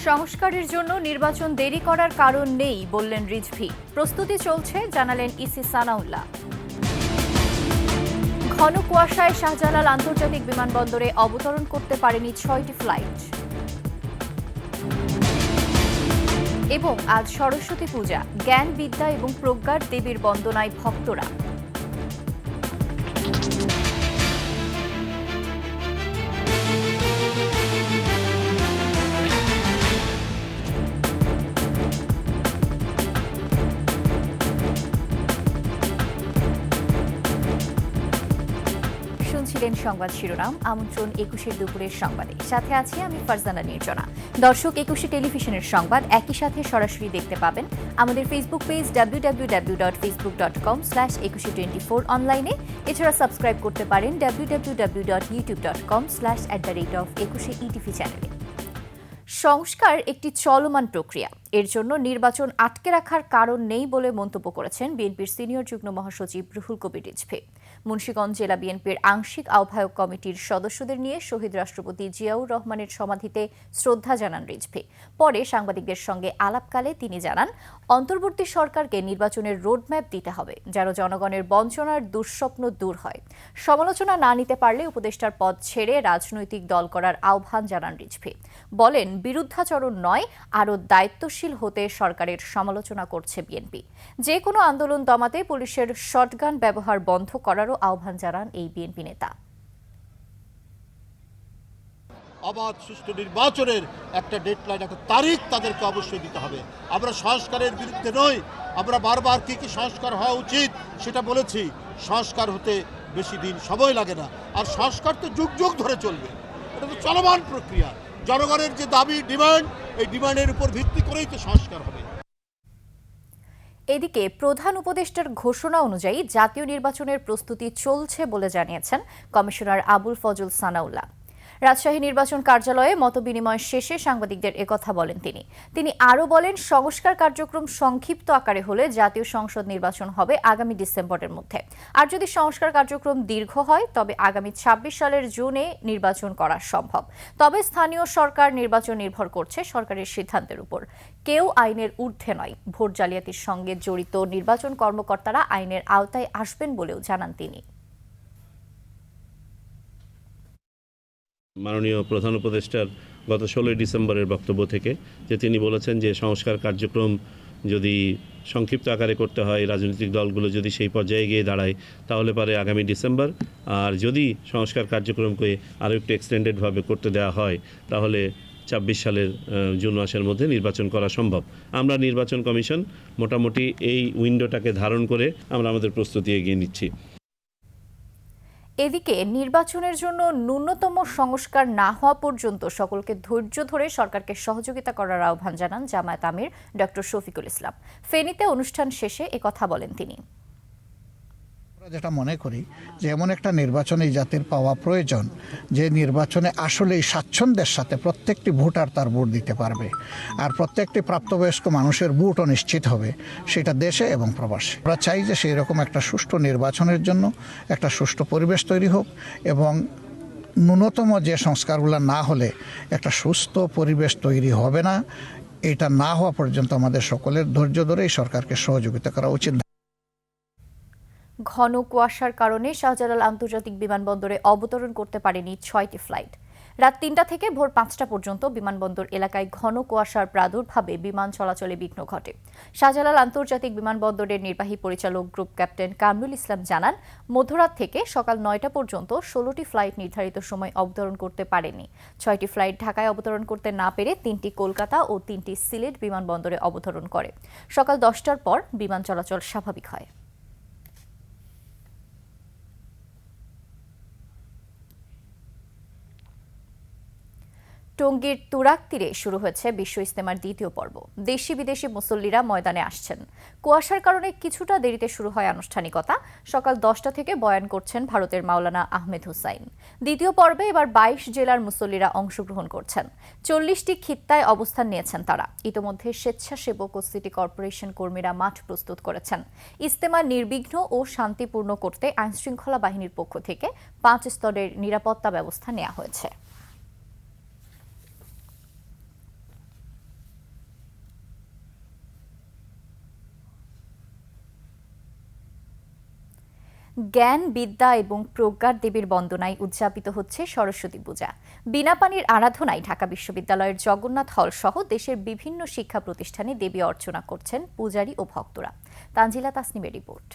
সংস্কারের জন্য নির্বাচন দেরি করার কারণ নেই বললেন রিজভী। প্রস্তুতি চলছে জানালেন ইসি সানাউল্লাহ। ঘন কুয়াশায় শাহজালাল আন্তর্জাতিক বিমানবন্দরে অবতরণ করতে পারেনি ৬টি ফ্লাইট। এবং আজ সরস্বতী পূজা, জ্ঞান বিদ্যা এবং প্রজ্ঞার দেবীর বন্দনায় ভক্তরা। শুনছিলেন সংবাদ শিরোনাম। আমন্ত্রণ ২১ দুপুরের সংবাদে, সাথে আছি আমি ফারজানা নির্জনা। দর্শক, ২১ টেলিভিশনের সংবাদ একই সাথে সরাসরি দেখতে পাবেন আমাদের ফেসবুক পেজ www.facebook.com/2124 অনলাইনে। এছাড়া সাবস্ক্রাইব করতে পারেন www.youtube.com/@21etv চ্যানেলে। সংস্কার একটি চলমান প্রক্রিয়া, এর জন্য নির্বাচন আটকে রাখার কারণ নেই বলে মন্তব্য করেছেন বিএনপির সিনিয়র যুগ্ম মহাসচিব রুহুল কবির রিজভী। মুন্সিগঞ্জ জেলা বিএনপির আংশিক আহ্বায়ক কমিটির সদস্যদের নিয়ে শহীদ রাষ্ট্রপতি জিয়াউর রহমানের সমাধিতে শ্রদ্ধা জানান রিজভী। পরে সাংবাদিকদের সঙ্গে আলাপকালে তিনি জানান, অন্তর্বর্তী সরকারকে নির্বাচনের রোডম্যাপ দিতে হবে যেন জনগণের বঞ্চনার দুঃস্বপ্ন দূর হয়। সমালোচনা না নিতে পারলে উপদেষ্টার পদ ছেড়ে রাজনৈতিক দল করার আহ্বান জানান রিজভী। বলেন, বিরুদ্ধাচরণ নয়, আরও দায়িত্বশীল হতে সরকারের সমালোচনা করছে বিএনপি। যে কোনো আন্দোলন দমাতে পুলিশের শটগান ব্যবহার বন্ধ করারও আহ্বান জানান এই বিএনপি নেতা। অবাধ সুষ্ঠু নির্বাচনের একটা ডেডলাইন, একটা তারিখ তাদেরকে অবশ্যই দিতে হবে। আমরা সংস্কারের বিরুদ্ধে নই, আমরা বারবার কি কি সংস্কার হওয়া উচিত সেটা বলেছি। সংস্কার হতে বেশি দিন সময় লাগে না, আর সংস্কার তো যুগ যুগ ধরে চলবে, এটা তো চলমান প্রক্রিয়া। জনগণের যে দাবি ডিমান্ড, এই ডিমান্ডের উপর ভিত্তি করেই তো সংস্কার হবে। এদিকে প্রধান উপদেষ্টার ঘোষণা অনুযায়ী জাতীয় নির্বাচনের প্রস্তুতি চলছে বলে জানিয়েছেন কমিশনার আবুল ফজল সানাউল্লাহ। রাজশাহী নির্বাচন কার্যালয়ে মতবিনিময় শেষে সাংবাদিকদের একথা বলেন তিনি আরও বলেন, সংস্কার কার্যক্রম সংক্ষিপ্ত আকারে হলে জাতীয় সংসদ নির্বাচন হবে আগামী ডিসেম্বরের মধ্যে। আর যদি সংস্কার কার্যক্রম দীর্ঘ হয় তবে আগামী ২৬ সালের জুনে নির্বাচন করা সম্ভব। তবে স্থানীয় সরকার নির্বাচন নির্ভর করছে সরকারের সিদ্ধান্তের উপর। কেউ আইনের ঊর্ধ্বে নয়। ভোট জালিয়াতির সঙ্গে জড়িত নির্বাচন কর্মকর্তারা আইনের আওতায় আসবেন বলেও জানান তিনি। মাননীয় প্রধান উপদেষ্টার গত ১৬ ডিসেম্বরের বক্তব্য থেকে যে তিনি বলেছেন যে সংস্কার কার্যক্রম যদি সংক্ষিপ্ত আকারে করতে হয়, রাজনৈতিক দলগুলো যদি সেই পর্যায়ে গিয়ে দাঁড়ায় তাহলে পারে আগামী ডিসেম্বর, আর যদি সংস্কার কার্যক্রমকে আরও একটু এক্সটেন্ডেডভাবে করতে দেওয়া হয় তাহলে ২৬ সালের জুন মাসের মধ্যে নির্বাচন করা সম্ভব। আমরা নির্বাচন কমিশন মোটামুটি এই উইন্ডোটাকে ধারণ করে আমরা আমাদের প্রস্তুতি এগিয়ে নিচ্ছি। এদিকে নির্বাচনের জন্য ন্যূনতম সংস্কার না হওয়া পর্যন্ত সকলকে ধৈর্য ধরে সরকারকে সহযোগিতা করার আহ্বান জানান জামায়াত আমির ডক্টর শফিকুল ইসলাম। ফেনীতে অনুষ্ঠান শেষে একথা বলেন তিনি। যেটা মনে করি যে এমন একটা নির্বাচন এই জাতির পাওয়া প্রয়োজন, যে নির্বাচনে আসলে স্বাচ্ছন্দ্যের সাথে প্রত্যেকটি ভোটার তার ভোট দিতে পারবে, আর প্রত্যেকটি প্রাপ্তবয়স্ক মানুষের ভোটও নিশ্চিত হবে, সেটা দেশে এবং প্রবাসে। আমরা চাই যে সেই রকম একটা সুষ্ঠু নির্বাচনের জন্য একটা সুষ্ঠু পরিবেশ তৈরি হোক, এবং ন্যূনতম যে সংস্কারগুলো না হলে একটা সুস্থ পরিবেশ তৈরি হবে না। এটা না হওয়া পর্যন্ত আমাদের সকলের ধৈর্য ধরে এই সরকারকে সহযোগিতা করা উচিত। ঘন কুয়াশার কারণে শাহজালাল আন্তর্জাতিক বিমানবন্দরে অবতরণ করতে পারেনি ৬টি ফ্লাইট। রাত ৩টা থেকে ভোর ৫টা পর্যন্ত বিমানবন্দর এলাকায় ঘন কুয়াশার প্রাদুর্ভাবে বিমান চলাচলে বিঘ্ন ঘটে। শাহজালাল আন্তর্জাতিক বিমানবন্দরের নির্বাহী পরিচালক গ্রুপ ক্যাপ্টেন কামরুল ইসলাম জানান, মধ্যরাত থেকে সকাল ৯টা পর্যন্ত ১৬টি ফ্লাইট নির্ধারিত সময় অবতরণ করতে পারেনি। ৬টি ফ্লাইট ঢাকায় অবতরণ করতে না পেরে ৩টি কলকাতা ও ৩টি সিলেট বিমানবন্দরে অবতরণ করে। সকাল ১০টার পর বিমান চলাচল স্বাভাবিক হয়। টঙ্গীর তুরাগ তীরে শুরু হয়েছে বিশ্ব ইজতেমার দ্বিতীয় পর্ব। দেশি বিদেশি মুসল্লিরা ময়দানে আসছেন। কুয়াশার কারণে কিছুটা দেরিতে শুরু হয় আনুষ্ঠানিকতা। সকাল 10টা থেকে বয়ান করছেন ভারতের মাওলানা আহমেদ হুসাইন। দ্বিতীয় পর্বে এবার 22 জেলার মুসল্লিরা অংশগ্রহণ করছেন। 40টি খিত্তায় অবস্থান নিয়েছেন তারা। ইতোমধ্যে স্বেচ্ছাসেবক ও সিটি কর্পোরেশন কর্মীরা মাঠ প্রস্তুত করেছেন। ইজতেমা নির্বিঘ্ন ও শান্তিপূর্ণ করতে আইনশৃঙ্খলা বাহিনীর পক্ষ থেকে 5 স্তরের নিরাপত্তা ব্যবস্থা নেওয়া হয়েছে। জ্ঞান, বিদ্যা এবং প্রজ্ঞার দেবীর বন্দনায় উদযাপিত হচ্ছে সরস্বতী পূজা। বিনা পানির আরাধনায় ঢাকা বিশ্ববিদ্যালয়ের জগন্নাথ হল সহ দেশের বিভিন্ন শিক্ষা প্রতিষ্ঠানে দেবী অর্চনা করছেন পূজারী ও ভক্তরা। তানজিলা তাসনিমের রিপোর্ট।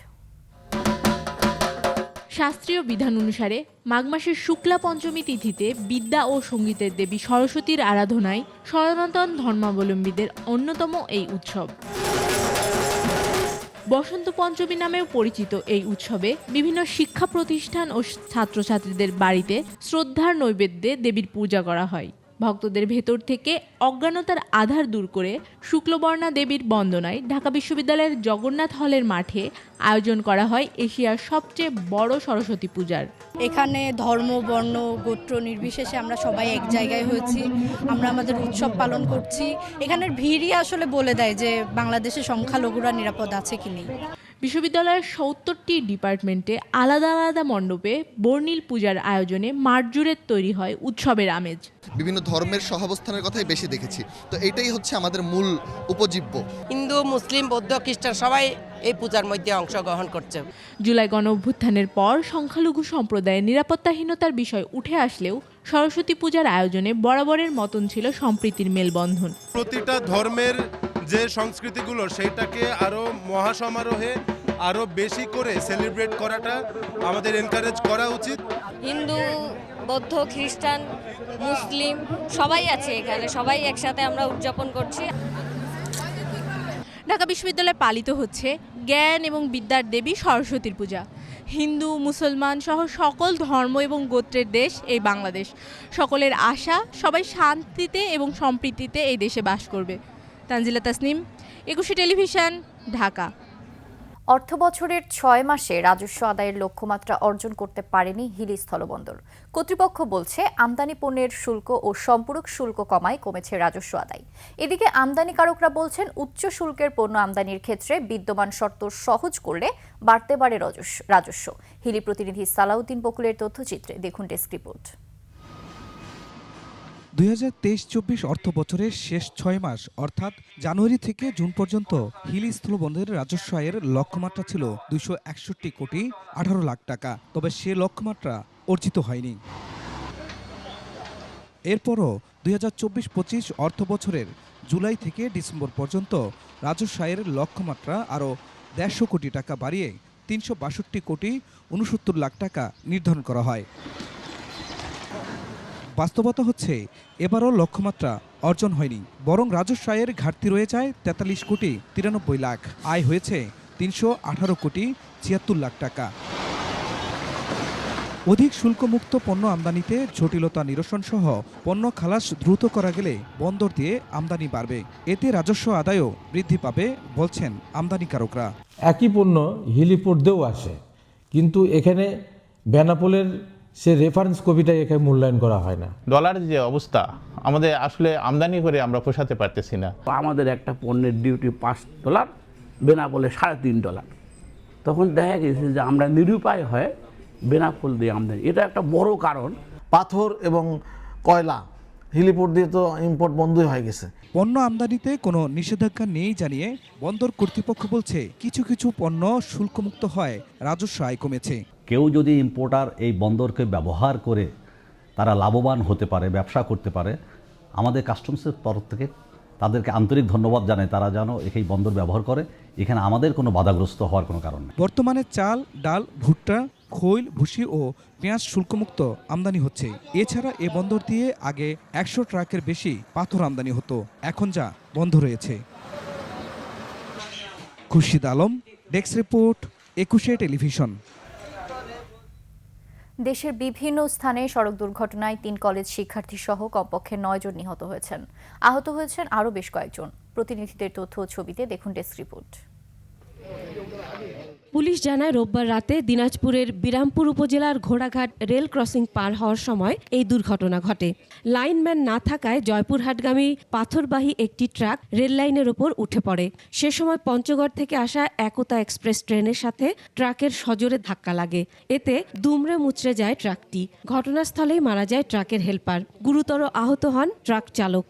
শাস্ত্রীয় বিধান অনুসারে মাঘ মাসের শুক্লা পঞ্চমী তিথিতে বিদ্যা ও সঙ্গীতের দেবী সরস্বতীর আরাধনায় সনাতন ধর্মাবলম্বীদের অন্যতম এই উৎসব। বসন্ত পঞ্চমী নামেও পরিচিত এই উৎসবে বিভিন্ন শিক্ষা প্রতিষ্ঠান ও ছাত্রছাত্রীদের বাড়িতে শ্রদ্ধার নৈবেদ্যে দেবীর পূজা করা হয়। ভক্তদের ভেতর থেকে অজ্ঞানতার আধার দূর করে শুক্লবর্ণা দেবীর বন্দনায় ঢাকা বিশ্ববিদ্যালয়ের জগন্নাথ হলের মাঠে আয়োজন করা হয় এশিয়ার সবচেয়ে বড় সরস্বতী পূজার। এখানে ধর্ম, বর্ণ, গোত্র নির্বিশেষে আমরা সবাই এক জায়গায় হয়েছি। আমরা আমাদের উৎসব পালন করছি। এখানের ভিড়ই আসলে বলে দেয় যে বাংলাদেশে সংখ্যালঘুরা নিরাপদ আছে কি নেই। বিশ্ববিদ্যালয়ের ৭০টি ডিপার্টমেন্টে আলাদা আলাদা মণ্ডপে বর্ণিল পূজার আয়োজনে মাঠ জুড়ে তৈরি হয় উৎসবের আমেজ। বিভিন্ন ধর্মের সহাবস্থানের কথাই বেশি দেখেছি, তো এইটাই হচ্ছে আমাদের মূল উপজীব্য। হিন্দু, মুসলিম, বৌদ্ধ, খ্রিস্টান সবাই এই পূজার মধ্যে অংশগ্রহণ করছে। জুলাই গণঅভ্যুত্থানের পর সংখ্যালঘু সম্প্রদায়ের নিরাপত্তাহীনতার বিষয় উঠে আসলেও সরস্বতী পূজার আয়োজনে বরাবরের মতন ছিল সম্প্রীতির মেলবন্ধন। প্রতিটা ধর্মের যে সংস্কৃতিগুলো সেইটাকে আরো মহাসমারোহে আরো বেশি করে সেলিব্রেট করাটা আমাদের এনকারেজ করা উচিত। হিন্দু, বৌদ্ধ, খ্রিস্টান, মুসলিম সবাই আছে এখানে, সবাই একসাথে আমরা উদযাপন করছি। ঢাকা বিশ্ববিদ্যালয়ে পালিত হচ্ছে জ্ঞান এবং বিদ্যার দেবী সরস্বতীর পূজা। হিন্দু, মুসলমান সহ সকল ধর্ম এবং গোত্রের দেশ এই বাংলাদেশ। সকলের আশা সবাই শান্তিতে এবং সম্প্রীতিতে এই দেশে বাস করবে। তানজিলা তাসনিম, একুশে টেলিভিশন, ঢাকা। অর্থবছরের ৬ মাসে রাজস্ব আদায়ের লক্ষ্যমাত্রা অর্জন করতে পারেনি হিলি স্থলবন্দর কর্তৃপক্ষ বলছে, আমদানি পণ্যের শুল্ক ও সম্পূরক শুল্ক কমায় কমেছে রাজস্ব আদায়। এদিকে আমদানিকারকরা বলছেন, উচ্চ শুল্কের পণ্য আমদানির ক্ষেত্রে বিদ্যমান শর্ত সহজ করলে বাড়তে পারে রাজস্ব। হিলি প্রতিনিধি সালাউদ্দিন বকুলের তথ্যচিত্রে দেখুন ডেস্ক রিপোর্ট। ২০২৩-২৪ অর্থ বছরের শেষ ৬ মাস অর্থাৎ জানুয়ারি থেকে জুন পর্যন্ত হিলি স্থলবন্দরের রাজস্ব আয়ের লক্ষ্যমাত্রা ছিল ২৬১ কোটি ১৮ লাখ টাকা। তবে সে লক্ষ্যমাত্রা অর্জিত হয়নি। এরপরও ২০২৪-২৫ অর্থ বছরের জুলাই থেকে ডিসেম্বর পর্যন্ত রাজস্ব আয়ের লক্ষ্যমাত্রা আরও ১৫০ কোটি টাকা বাড়িয়ে ৩৬২ কোটি ৬৯ লাখ টাকা নির্ধারণ করা হয়। বাস্তবতা হচ্ছে, এবারও লক্ষ্যমাত্রা অর্জন হয়নি, বরং রাজস্ব আয়ের ঘাটতি রয়ে যায় ৪৩ কোটি ৯৩ লাখ। আয় হয়েছে ৩১৮ কোটি ৭৬ লাখ টাকা। অধিক শুল্কমুক্ত পণ্য আমদানিতে জটিলতা নিরসন সহ পণ্য খালাস দ্রুত করা গেলে বন্দর দিয়ে আমদানি বাড়বে, এতে রাজস্ব আদায়ও বৃদ্ধি পাবে বলছেন আমদানিকারকরা। একই পণ্য হিলিপোর্ট দিয়েও আসে, কিন্তু এখানে বেনাপোলের সে রেফারেন্স কপিটাই এখানে মূল্যায়ন করা হয় না। ডলারের যে অবস্থা, আমাদের আসলে আমদানি করে আমরা পোষাতে পারতেছি না। আমাদের একটা পণ্যের ডিউটি $5, বেনাপোলে $3.5। তখন দেখা গেছে যে আমরা নিরুপায় হয়ে বেনাপোল দিয়ে আমদানি, এটা একটা বড় কারণ। পাথর এবং কয়লা হিলিপোর্ট দিয়ে তো ইম্পোর্ট বন্ধই হয়ে গেছে। পণ্য আমদানিতে কোনো নিষেধাজ্ঞা নেই জানিয়ে বন্দর কর্তৃপক্ষ বলছে, কিছু কিছু পণ্য শুল্কমুক্ত হয় রাজস্ব আয় কমেছে। কেউ যদি ইম্পোর্টার এই বন্দরকে ব্যবহার করে তারা লাভবান হতে পারে, ব্যবসা করতে পারে, আমাদের কাস্টমসের তরফ থেকে তাদেরকে আন্তরিক ধন্যবাদ জানাই। তারা যেন এই বন্দর ব্যবহার করে, এখানে আমাদের কোনো বাধাগ্রস্ত হওয়ার কোনো কারণ নেই। বর্তমানে চাল, ডাল, ভুট্টা, খৈল, ভুসি ও পেঁয়াজ শুল্কমুক্ত আমদানি হচ্ছে। এছাড়া এ বন্দর দিয়ে আগে ১০০ ট্রাকের বেশি পাথর আমদানি হতো, এখন যা বন্ধ রয়েছে। খুরশিদ আলম, ডেস্ক রিপোর্ট, একুশে টেলিভিশন। দেশের বিভিন্ন স্থানে সড়ক দুর্ঘটনায় ৩ কলেজ শিক্ষার্থী সহ কমপক্ষে ৯ জন নিহত হয়েছেন। আহত হয়েছেন আরও বেশ কয়েকজন। প্রতিনিধিদের তথ্য ও ছবিতে দেখুন ডেস্ক রিপোর্ট। পুলিশ জানায়, রোববার রাতে দিনাজপুরের বিরামপুর উপজেলার ঘোড়াঘাট রেল ক্রসিং পার হওয়ার সময় এই দুর্ঘটনা ঘটে। লাইনম্যান না থাকায় জয়পুরহাটগামী পাথরবাহী একটি ট্রাক রেল লাইনের ওপর উঠে পড়ে। সে সময় পঞ্চগড় থেকে আসা একতা এক্সপ্রেস ট্রেনের সাথে ট্রাকের সজোরে ধাক্কা লাগে। এতে দুমড়ে মুচড়ে যায় ট্রাকটি। ঘটনাস্থলেই মারা যায় ট্রাকের হেলপার। গুরুতর আহত হন ট্রাক চালক।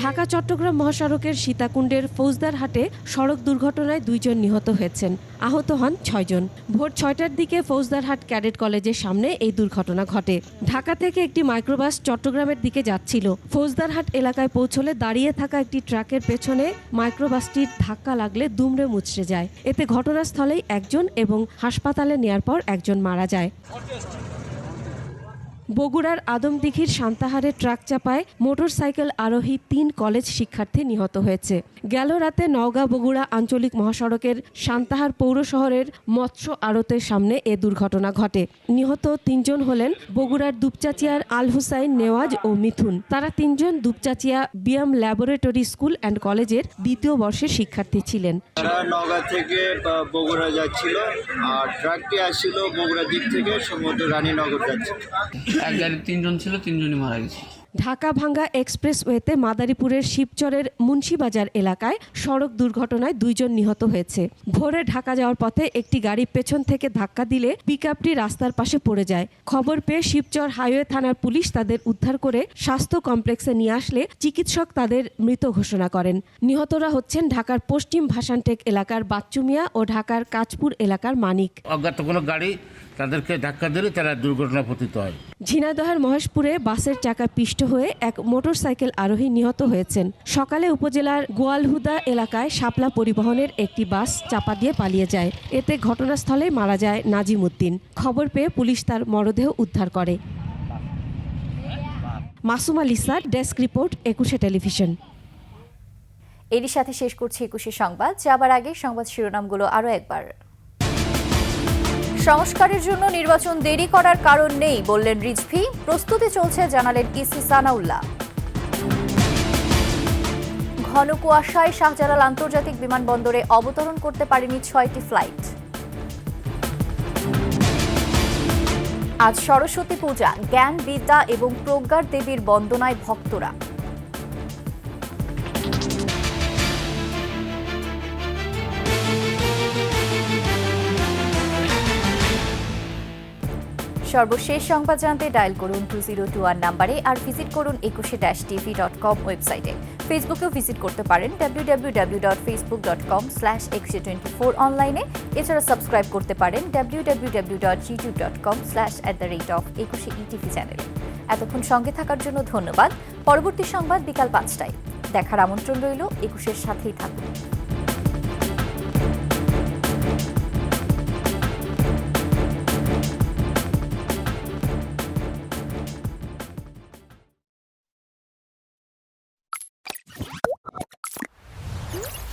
ঢাকা চট্টগ্রাম মহাসড়কের সীতাকুণ্ডের ফৌজদারহাটে সড়ক দুর্ঘটনায় 2 জন নিহত হয়েছেন, আহত হন 6 জন। ভোর 6টার দিকে ফৌজদারহাট ক্যাডেট কলেজের সামনে এই দুর্ঘটনা ঘটে। ঢাকা থেকে একটি মাইক্রোবাস চট্টগ্রামের দিকে যাচ্ছিল। ফৌজদারহাট এলাকায় পৌঁছলে দাঁড়িয়ে থাকা একটি ট্রাকের পেছনে মাইক্রোবাসটির ধাক্কা লাগলে দুমড়ে মুচড়ে যায়। এতে ঘটনাস্থলেই একজন এবং হাসপাতালে নেয়ার পর একজন মারা যায়। বগুড়ার আদমদিঘির সান্তাহারে ট্রাক চাপায় মোটরসাইকেল আরোহী 3 কলেজ শিক্ষার্থী নিহত হয়েছে। গেল রাতে নওগাঁ বগুড়া আঞ্চলিক মহাসড়কের সান্তাহার পৌর শহরের মৎস্য আড়তের সামনে এ দুর্ঘটনা ঘটে। নিহত 3 জন হলেন বগুড়ার দুপচাচিয়ার আল হুসাইন, নেওয়াজ ও মিথুন। তারা 3 জন Dupchanchia BM laboratory school and কলেজের 2য় বর্ষের শিক্ষার্থী ছিলেন। তারা নওগাঁ থেকে বগুড়া যাচ্ছিল আর ট্রাকটি আসছিল বগুড়া দিক থেকে সম্ভবত রানীনগর যাচ্ছিল। এক গাড়ি 3 জন ছিল, 3 জনই মারা গেছে। ঢাকা ভাঙ্গা এক্সপ্রেসওয়েতে মাদারীপুরের শিবচরের মুন্সিবাজার এলাকায় সড়ক দুর্ঘটনায় 2 জন নিহত হয়েছে। ভোরে ঢাকা যাওয়ার পথে একটি গাড়ি পেছন থেকে ধাক্কা দিলে পিকআপটি রাস্তার পাশে পড়ে যায়। খবর পেয়ে শিবচর হাইওয়ে থানার পুলিশ তাদের উদ্ধার করে স্বাস্থ্য কমপ্লেক্সে নিয়ে আসলে চিকিৎসক তাদের মৃত ঘোষণা করেন। নিহতরা হচ্ছেন ঢাকার পশ্চিম ভাসানটেক এলাকার বাচ্চু মিয়া ও ঢাকার কাঁচপুর এলাকার মানিক। অজ্ঞাত কোনো গাড়ি তাদেরকে ধাক্কা দিলে তারা দুর্ঘটনা পতিত হয়। ঝিনাইদহের মহেশপুরে বাসের চাকা পিষ্ট হয়ে এক মোটরসাইকেল আরোহী নিহত হয়েছেন। সকালে উপজেলার গোয়ালহুদা এলাকায় শাপলা পরিবহনের একটি বাস চাপা দিয়ে পালিয়ে যায়। এতে ঘটনাস্থলে মারা যায় নাজিম উদ্দিন। খবর পেয়ে পুলিশ তার মরদেহ উদ্ধার করে। Masuma Lisa, desk report, 21 television. এরই সাথে শেষ করছি 21 সংবাদ। যাবার আগে সংবাদ শিরোনামগুলো আরও একবার। সংস্কারের জন্য নির্বাচন দেরি করার কারণ নেই বললেন রিজভী। প্রস্তুতি চলছে জানালেন ইসি সানাউল্লাহ। ঘন কুয়াশায় শাহজালাল আন্তর্জাতিক বিমানবন্দরে অবতরণ করতে পারেনি 6টি ফ্লাইট। আজ সরস্বতী পূজা, জ্ঞান, বিদ্যা এবং প্রজ্ঞার দেবীর বন্দনায় ভক্তরা। সর্বশেষ সংবাদ জানতে ডায়াল করুন 2021 নাম্বারে আর ভিজিট করুন 21-tv.com ওয়েবসাইটে। ফেসবুকেও ভিজিট করতে পারেন www.facebook.com/2124 অনলাইনে। এছাড়া সাবস্ক্রাইব করতে পারেন www.youtube.com/@21etv চ্যানেলে। এতক্ষণ সঙ্গে থাকার জন্য ধন্যবাদ। পরবর্তী সংবাদ বিকাল 5টায় দেখার আমন্ত্রণ রইল। 21-এর সাথেই থাকুন।